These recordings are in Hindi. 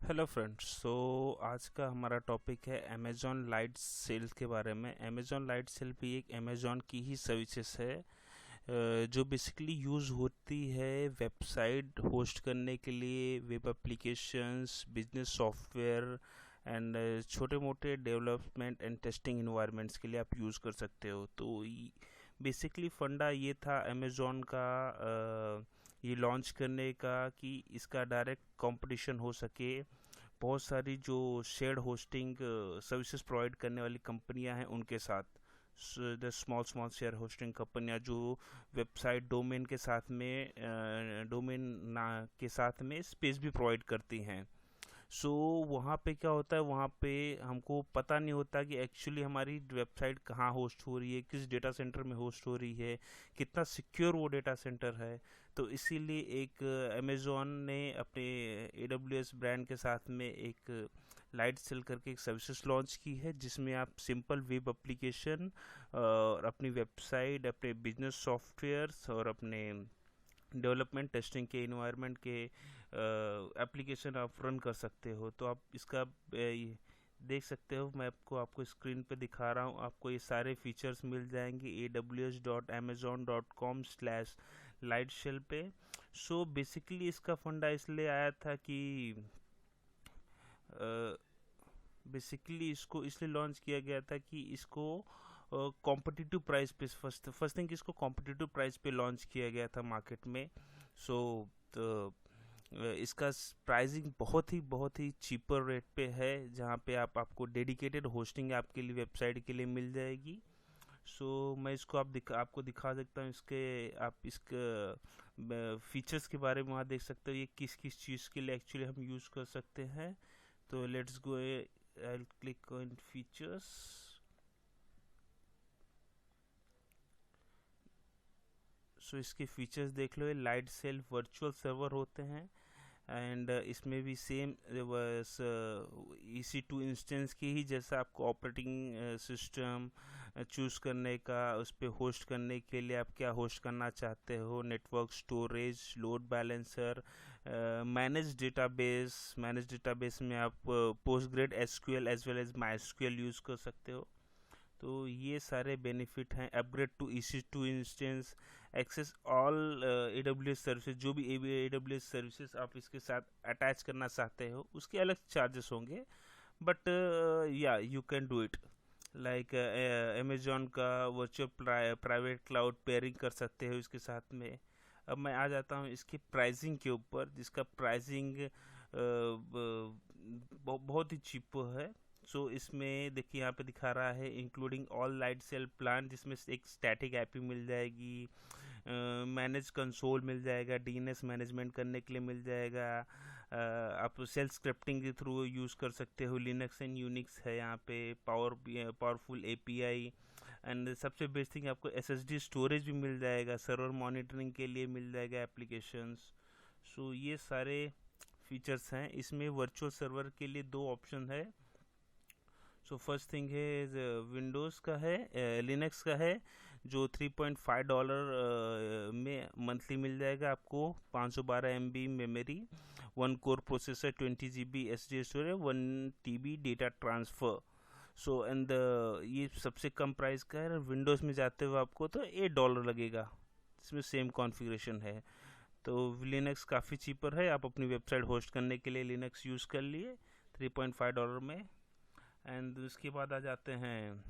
Hello friends. आज का हमारा टॉपिक है अमेजॉन लाइट सेल के बारे में। अमेजॉन लाइट सेल भी एक अमेजॉन की ही सर्विसेज है, जो बेसिकली यूज़ होती है वेबसाइट होस्ट करने के लिए, web applications, business software and छोटे मोटे डेवलपमेंट एंड टेस्टिंग इन्वायरमेंट्स के लिए आप यूज़ कर सकते हो। तो बेसिकली फंडा ये था अमेजॉन का ये लॉन्च करने का कि इसका डायरेक्ट कंपटीशन हो सके बहुत सारी जो शेयर्ड होस्टिंग सर्विसेज प्रोवाइड करने वाली कंपनियां हैं उनके साथ। The small small share hosting कंपनियां जो वेबसाइट डोमेन के साथ में डोमेन ना के साथ में स्पेस भी प्रोवाइड करती हैं। वहाँ पे क्या होता है, वहाँ पे हमको पता नहीं होता कि एक्चुअली हमारी वेबसाइट कहाँ होस्ट हो रही है, किस डेटा सेंटर में होस्ट हो रही है, कितना सिक्योर वो डेटा सेंटर है। तो इसीलिए एक अमेजोन ने अपने AWS ब्रांड के साथ में एक लाइट सेल करके एक सर्विसेज लॉन्च की है, जिसमें आप सिंपल वेब एप्लीकेशन और अपनी वेबसाइट, अपने बिजनेस सॉफ्टवेयर्स और अपने डेवलपमेंट टेस्टिंग के इन्वायरमेंट के एप्लीकेशन आप रन कर सकते हो। तो आप इसका ये देख सकते हो, मैं आपको स्क्रीन पे दिखा रहा हूँ। आपको ये सारे फीचर्स मिल जाएंगे aws.amazon.com/lightshell पे। बेसिकली इसका फंडा इसलिए आया था कि बेसिकली इसको इसलिए लॉन्च किया गया था कि इसको कॉम्पिटिटिव प्राइस पे फर्स्ट फर्स्ट थिंग इसको कॉम्पिटिटिव प्राइस पे लॉन्च किया गया था मार्केट में। सो इसका प्राइसिंग बहुत ही चीपर रेट पे है, जहाँ पे आपको डेडिकेटेड होस्टिंग आपके लिए वेबसाइट के लिए मिल जाएगी। मैं इसको आपको दिखा सकता हूँ। आप इसके फीचर्स के बारे में वहाँ देख सकते हो, ये किस किस चीज़ के लिए एक्चुअली हम यूज़ कर सकते हैं। तो let's go, I click on features. इसके फीचर्स देख लो। ये लाइट सेल वर्चुअल सर्वर होते हैं एंड इसमें भी सेम बस EC2 इंस्टेंस की ही जैसा आपको ऑपरेटिंग सिस्टम चूज़ करने का, उस पर होस्ट करने के लिए आप क्या होस्ट करना चाहते हो, network, storage, load balancer, manage database में आप Postgre SQL as well as MySQL use कर सकते हो। तो ये सारे बेनिफिट हैं। Upgrade to EC2 instance, access all AWS services, जो भी AWS सर्विसेज आप इसके साथ अटैच करना चाहते हो उसके अलग चार्जेस होंगे, बट या you can do it. Like Amazon का वर्चुअल प्राइवेट क्लाउड पेयरिंग कर सकते हो इसके साथ में। अब मैं आ जाता हूँ इसकी प्राइसिंग के ऊपर, जिसका प्राइसिंग बहुत ही चीप है। इसमें देखिए यहाँ पे दिखा रहा है including all Lightsail plan, जिसमें एक स्टैटिक ऐपी मिल जाएगी, मैनेज कंसोल मिल जाएगा, DNS मैनेजमेंट करने के लिए मिल जाएगा, आप सेल स्क्रिप्टिंग के थ्रू यूज़ कर सकते हो, लिनक्स एंड यूनिक्स है यहाँ पे, पावरफुल API एंड सबसे बेस्ट थिंग आपको SSD स्टोरेज भी मिल जाएगा, सर्वर मॉनिटरिंग के लिए मिल जाएगा एप्लीकेशंस। ये सारे फीचर्स हैं। इसमें वर्चुअल सर्वर के लिए दो ऑप्शन है। फर्स्ट थिंग है विंडोज़ का है, लिनक्स का है, जो $3.5 में मंथली मिल जाएगा आपको। 512 MB memory, 1 core processor, 20 GB SSD storage, 1 TB data transfer. And ये सबसे कम प्राइस का है। विंडोज़ में जाते हुए आपको तो $8 लगेगा, इसमें सेम कॉन्फ़िगरेशन है। तो लिनक्स काफ़ी चीपर है, आप अपनी वेबसाइट होस्ट करने के लिए लिनक्स यूज़ कर लिए $3.5 में। एंड उसके बाद आ जाते हैं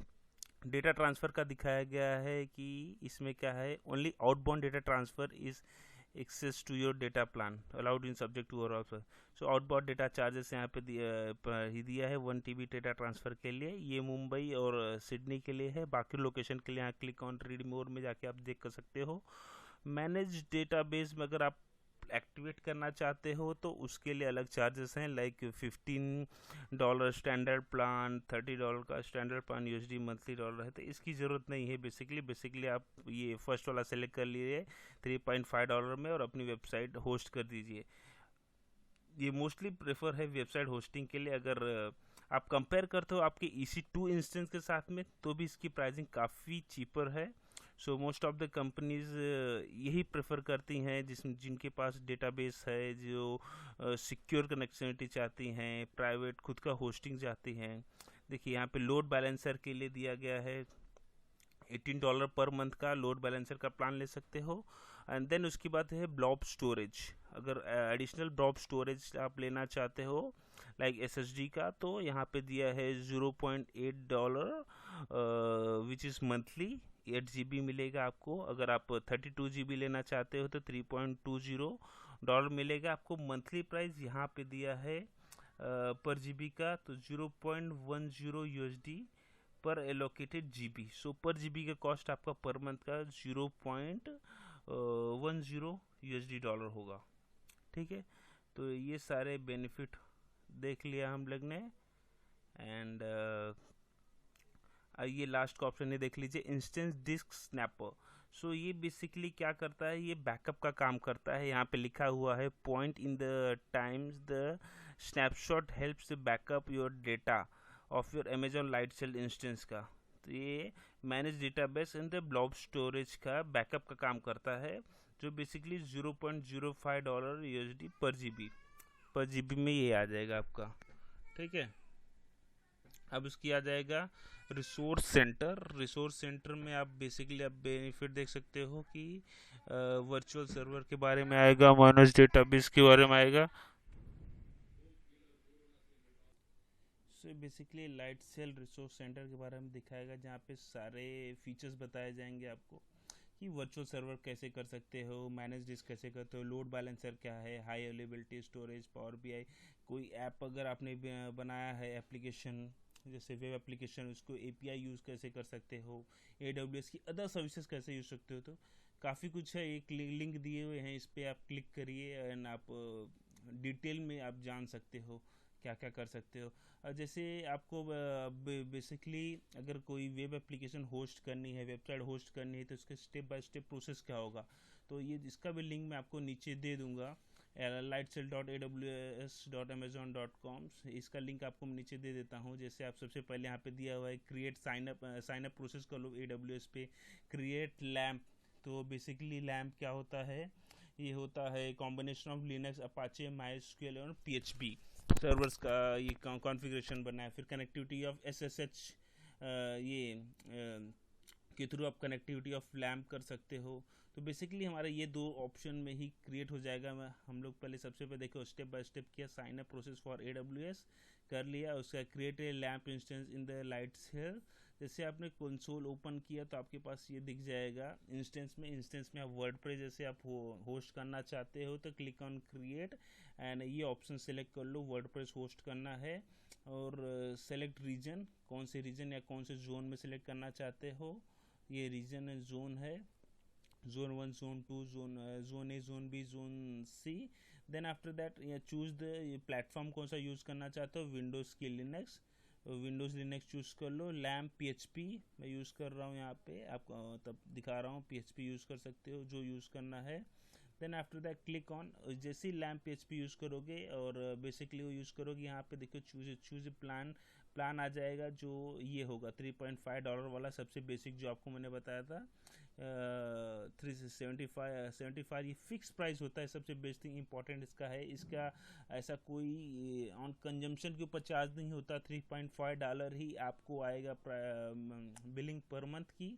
डेटा ट्रांसफ़र का। दिखाया गया है कि इसमें क्या है, only outbound data transfer is access to your data plan allowed in subject to our offer. Outbound data charges यहाँ पे दिया है 1 TB डेटा ट्रांसफ़र के लिए। ये मुंबई और सिडनी के लिए है। बाकी लोकेशन के लिए यहाँ क्लिक ऑन रीड मोर में जाके आप देख कर सकते हो। मैनेज डेटाबेस में अगर आप एक्टिवेट करना चाहते हो तो उसके लिए अलग चार्जेस हैं, लाइक $15 स्टैंडर्ड प्लान, $30 का standard plan USD monthly dollar है। तो इसकी ज़रूरत नहीं है। बेसिकली आप ये फर्स्ट वाला सेलेक्ट कर लीजिए $3.5 में और अपनी वेबसाइट होस्ट कर दीजिए। ये मोस्टली प्रेफर है वेबसाइट होस्टिंग के लिए। अगर आप कंपेयर करते हो आपके EC2 इंस्टेंस के साथ में, तो भी इसकी प्राइसिंग काफ़ी चीपर है। So most of the companies यही प्रेफर करती हैं जिनके पास डेटाबेस है, जो सिक्योर कनेक्टिविटी चाहती हैं, प्राइवेट खुद का होस्टिंग चाहती हैं। देखिए यहाँ पे लोड बैलेंसर के लिए दिया गया है $18 पर मंथ का लोड बैलेंसर का प्लान ले सकते हो। एंड देन उसकी बात है ब्लॉब स्टोरेज। अगर एडिशनल ब्लॉब स्टोरेज आप लेना चाहते हो लाइक SSD का, तो यहाँ पे दिया है $0.8 विच इज़ मंथली 8 GB मिलेगा आपको। अगर आप 32 GB लेना चाहते हो तो $3.20 मिलेगा आपको। मंथली प्राइस यहाँ पे दिया है पर GB का तो 0.10 USD पर एलोकेटेड GB। सो पर GB का कॉस्ट आपका पर मंथ का 0.10 USD होगा। ठीक है, तो ये सारे बेनिफिट देख लिया हम लोग ने। एंड ये लास्ट का ऑप्शन है, देख लीजिए, इंस्टेंस डिस्क स्नैपर। सो ये बेसिकली क्या करता है, ये बैकअप का काम करता है। यहाँ पे लिखा हुआ है point in the times the snapshot helps backup your data of your Amazon Lightsail instance का। तो ये manage database in the blob storage का बैकअप का काम करता है, जो बेसिकली $0.05 USD पर जीबी में ये आ जाएगा आपका। ठीक है, अब उसकी आ जाएगा रिसोर्स सेंटर में आप बेसिकली आप बेनिफिट देख सकते हो कि वर्चुअल सर्वर के बारे में आएगा, मैनेज डेटाबेस के बारे में आएगा। So basically Lightsail resource centre के बारे में दिखाएगा, जहाँ पे सारे फीचर्स बताए जाएंगे आपको कि वर्चुअल सर्वर कैसे कर सकते हो, मैनेज डिस्क कैसे करते हो, लोड बैलेंसर क्या है, high availability storage, power BI, कोई ऐप अगर आपने बनाया है एप्लीकेशन जैसे वेब एप्लीकेशन, उसको API यूज़ कैसे कर सकते हो, AWS की अदर सर्विसेज कैसे यूज़ सकते हो। तो काफ़ी कुछ है, एक लिंक दिए हुए हैं, इस पर आप क्लिक करिए एंड आप डिटेल में आप जान सकते हो क्या क्या कर सकते हो। जैसे आपको बेसिकली अगर कोई वेब एप्लीकेशन होस्ट करनी है, वेबसाइट होस्ट करनी है, तो उसके स्टेप बाय स्टेप प्रोसेस क्या होगा, तो ये इसका भी लिंक मैं आपको नीचे दे दूंगा, lightcell.aws.amazon.com। इसका लिंक आपको मैं नीचे दे देता हूँ। जैसे आप सबसे पहले यहाँ पे दिया हुआ है क्रिएट साइन अप प्रोसेस कर लो AWS पे, क्रिएट लैम्प। तो बेसिकली लैम्प क्या होता है, ये होता है combination of Linux, Apache, MySQL और PHP सर्वर्स का ये कॉन्फ़िगरेशन बना है। फिर कनेक्टिविटी ऑफ SSH ये के थ्रू आप कनेक्टिविटी ऑफ लैम्प कर सकते हो। तो बेसिकली हमारा ये दो ऑप्शन में ही क्रिएट हो जाएगा। हम लोग पहले सबसे पहले देखो स्टेप बाय स्टेप किया, sign up process for AWS कर लिया, उसका create a LAMP instance in the Lightsail. जैसे आपने कंसोल ओपन किया तो आपके पास ये दिख जाएगा इंस्टेंस में आप वर्डप्रेस जैसे आप होस्ट करना चाहते हो तो क्लिक ऑन क्रिएट एंड ये ऑप्शन सेलेक्ट कर लो, वर्डप्रेस होस्ट करना है। और सेलेक्ट रीजन, कौन से रीजन या कौन से जोन में सेलेक्ट करना चाहते हो, ये रीजन है, जोन है, zone 1, zone 2, zone A, zone B, zone C। Then after that choose the platform कौन सा यूज़ करना चाहते हो, विंडोज़ की लिनक्स, विंडोज़ लिनक्स चूज़ कर लो। लैम्प PHP मैं यूज़ कर रहा हूँ, यहाँ पे आपको तब दिखा रहा हूँ, PHP यूज़ कर सकते हो जो यूज़ करना है। Then after that click on, जैसे ही लैम्प PHP यूज़ करोगे और बेसिकली वो यूज़ करोगे, यहाँ पे देखो चूज प्लान आ जाएगा, जो ये होगा $3.5 वाला, सबसे बेसिक जो आपको मैंने बताया था। 375 ये फिक्स प्राइस होता है। सबसे बेस्ट थिंग इंपॉर्टेंट इसका है, इसका ऐसा कोई ऑन कंजम्पशन के ऊपर चार्ज नहीं होता। $3.5 ही आपको आएगा बिलिंग पर मंथ की।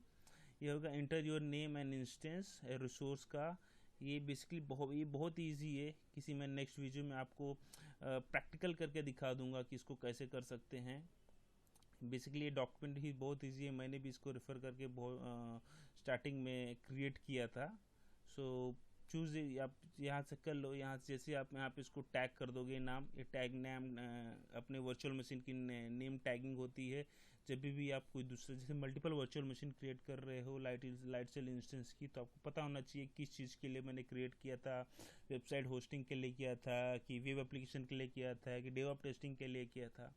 ये होगा inter your name and instance resource का। ये बेसिकली बहुत ईजी है। किसी मैं नेक्स्ट वीडियो में आपको प्रैक्टिकल करके दिखा दूंगा कि इसको कैसे कर सकते हैं। बेसिकली ये डॉक्यूमेंट ही बहुत इजी है, मैंने भी इसको रेफ़र करके बहुत स्टार्टिंग में क्रिएट किया था। सो चूज़ आप यहाँ से कर लो। यहाँ से जैसे आप यहाँ पे इसको टैग कर दोगे नाम, ये टैग नाम अपने वर्चुअल मशीन की नेम टैगिंग होती है। जब भी आप कोई दूसरे जैसे मल्टीपल वर्चुअल मशीन क्रिएट कर रहे हो लाइट सेल इंस्टेंस की, तो आपको पता होना चाहिए किस चीज़ के लिए मैंने क्रिएट किया था। वेबसाइट होस्टिंग के लिए किया था, कि वेब एप्लीकेशन के लिए किया था, कि डेवऑप टेस्टिंग के लिए किया था।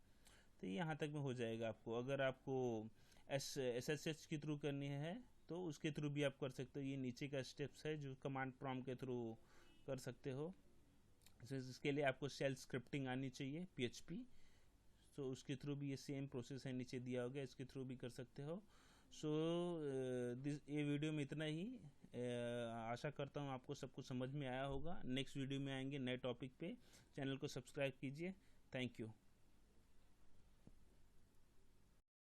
तो यहाँ तक में हो जाएगा आपको। अगर आपको SSH के थ्रू करनी है तो उसके थ्रू भी आप कर सकते हो। ये नीचे का स्टेप्स है जो कमांड प्रॉम्प्ट के थ्रू कर सकते हो। इसके लिए आपको शेल स्क्रिप्टिंग आनी चाहिए PHP, तो उसके थ्रू भी ये सेम प्रोसेस है, नीचे दिया हो गया, इसके थ्रू भी कर सकते हो। सो ये वीडियो में इतना ही। आशा करता हूँ आपको सब कुछ समझ में आया होगा। नेक्स्ट वीडियो में आएंगे नए टॉपिक पे। चैनल को सब्सक्राइब कीजिए। Thank you.